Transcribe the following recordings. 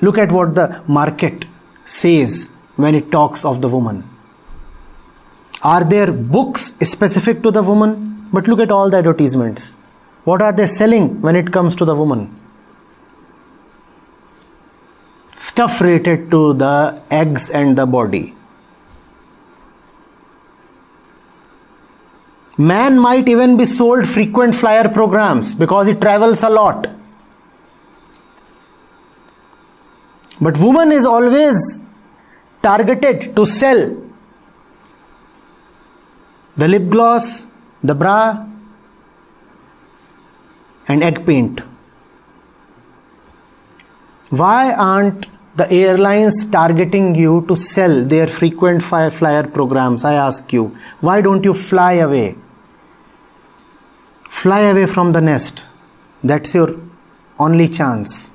Look at what the market says when it talks of the woman. Are there books specific to the woman? But look at all the advertisements. What are they selling when it comes to the woman? Stuff related to the eggs and the body. Man might even be sold frequent flyer programs because he travels a lot. But woman is always targeted to sell the lip gloss, the bra, and egg paint. Why aren't the airlines targeting you to sell their frequent flyer programs? I ask you, why don't you fly away? Fly away from the nest. That's your only chance.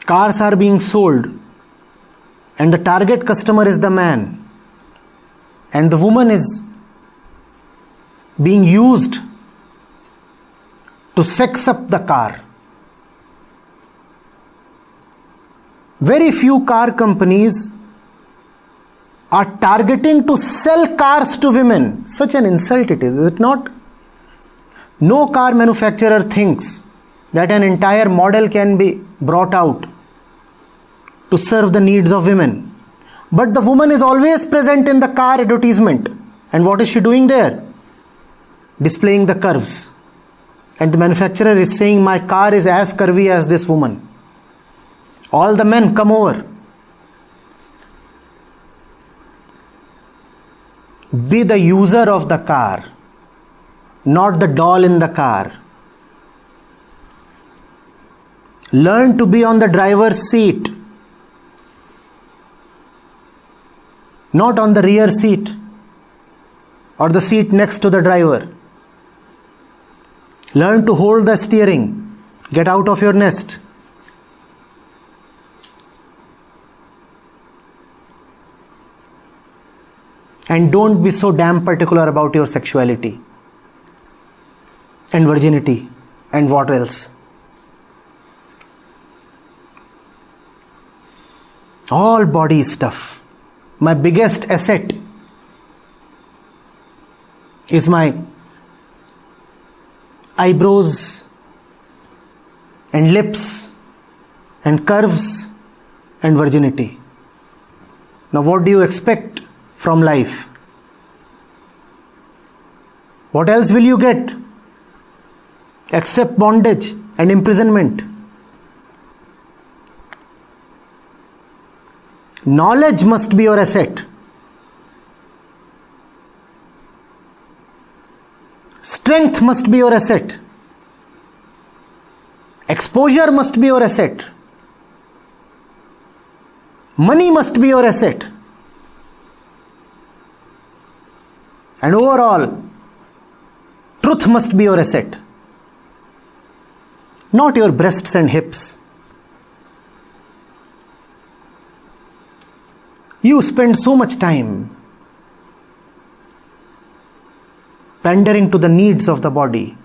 Cars are being sold, and the target customer is the man, and the woman is being used to sex up the car. Very few car companies are targeting to sell cars to women. Such an insult it is it not? No car manufacturer thinks that an entire model can be brought out to serve the needs of women. But the woman is always present in the car advertisement. And what is she doing there? Displaying the curves. And the manufacturer is saying, my car is as curvy as this woman. All the men come over. Be the user of the car, not the doll in the car. Learn to be on the driver's seat, not on the rear seat or the seat next to the driver. Learn to hold the steering. Get out of your nest. And don't be so damn particular about your sexuality and virginity and what else. All body stuff. My biggest asset is my eyebrows and lips and curves and virginity. Now what do you expect from life? What else will you get except bondage and imprisonment? Knowledge must be your asset. Strength must be your asset. Exposure must be your asset. Money must be your asset. And overall, truth must be your asset. Not your breasts and hips. You spend so much time pandering to the needs of the body.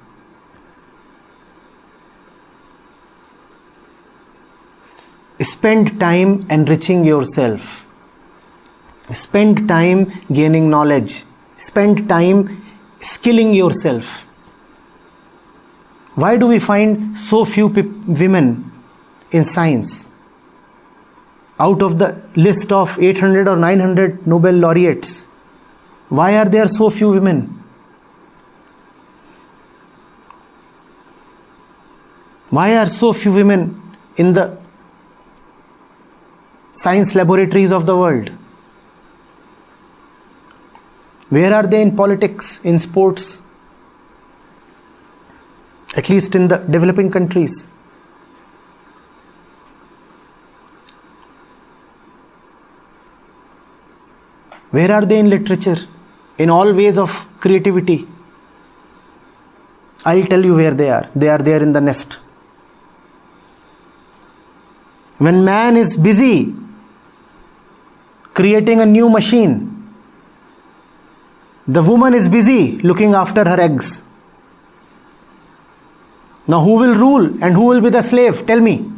Spend time enriching yourself. Spend time gaining knowledge. Spend time skilling yourself. Why do we find so few women in science? Out of the list of 800 or 900 Nobel laureates, why are there so few women? Why are so few women in the science laboratories of the world? Where are they in politics, in sports? At least in the developing countries. Where are they in literature? In all ways of creativity? I'll tell you where they are. They are there in the nest. When man is busy creating a new machine, the woman is busy looking after her eggs. Now who will rule and who will be the slave? Tell me.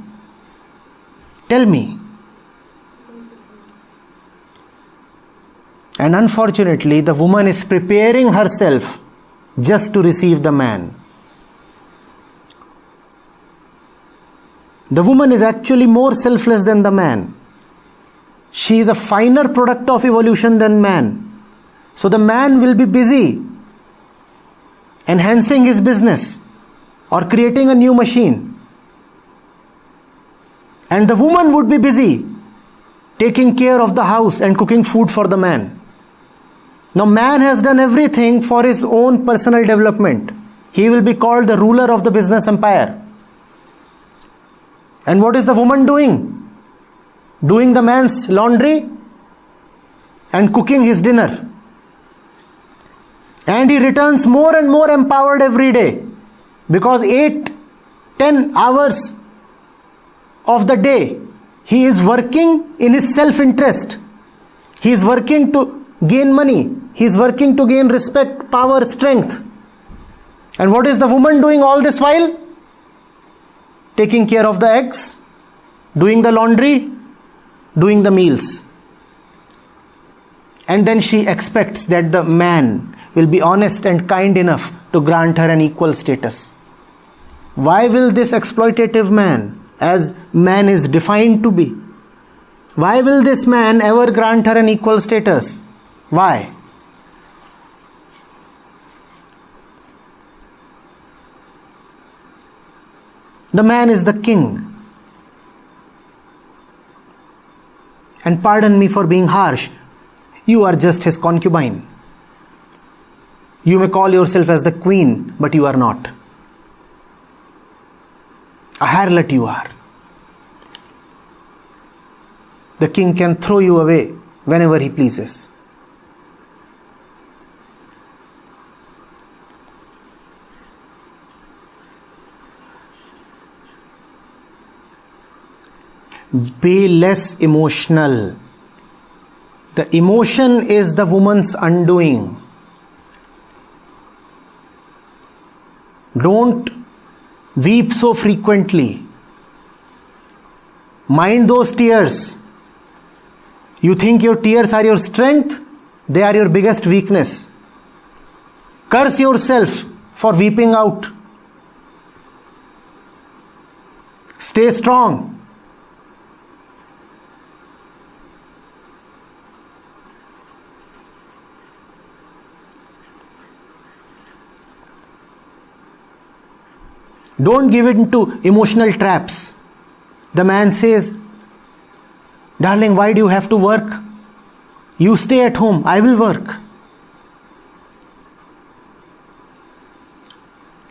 Tell me. And unfortunately, the woman is preparing herself just to receive the man. The woman is actually more selfless than the man. She is a finer product of evolution than man. So the man will be busy enhancing his business or creating a new machine. And the woman would be busy taking care of the house and cooking food for the man. Now man has done everything for his own personal development. He will be called the ruler of the business empire. And what is the woman doing? Doing the man's laundry and cooking his dinner. And he returns more and more empowered every day, because 8-10 hours of the day he is working in his self-interest. He is working to gain money. He is working to gain respect, power, strength. And what is the woman doing all this while? Taking care of the eggs, doing the laundry, doing the meals. And then she expects that the man will be honest and kind enough to grant her an equal status. Why will this exploitative man, as man is defined to be, why will this man ever grant her an equal status? Why? The man is the king. And pardon me for being harsh, you are just his concubine. You may call yourself as the queen, but you are not. A harlot you are. The king can throw you away whenever he pleases. Be less emotional. The emotion is the woman's undoing. Don't weep so frequently. Mind those tears. You think your tears are your strength? They are your biggest weakness. Curse yourself for weeping out. Stay strong. Don't give into emotional traps. The man says, darling, why do you have to work? You stay at home, I will work.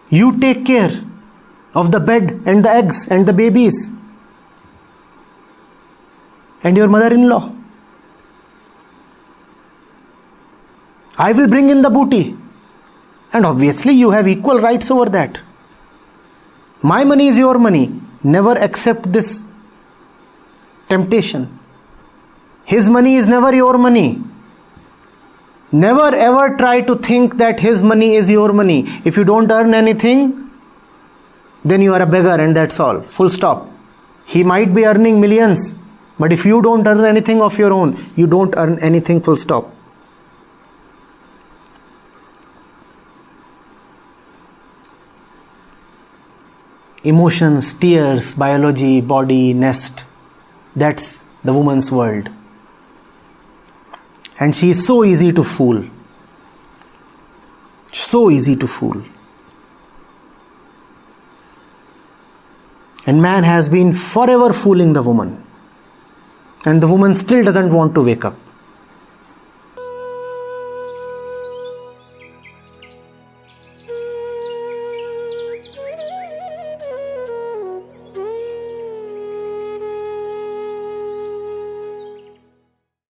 You take care of the bed and the eggs and the babies and your mother-in-law. I will bring in the booty. And obviously you have equal rights over that. My money is your money. Never accept this temptation. His money is never your money. Never ever try to think that his money is your money. If you don't earn anything, then you are a beggar and that's all. Full stop. He might be earning millions, but if you don't earn anything of your own, you don't earn anything, full stop. Emotions, tears, biology, body, nest. That's the woman's world. And she is so easy to fool. So easy to fool. And man has been forever fooling the woman. And the woman still doesn't want to wake up.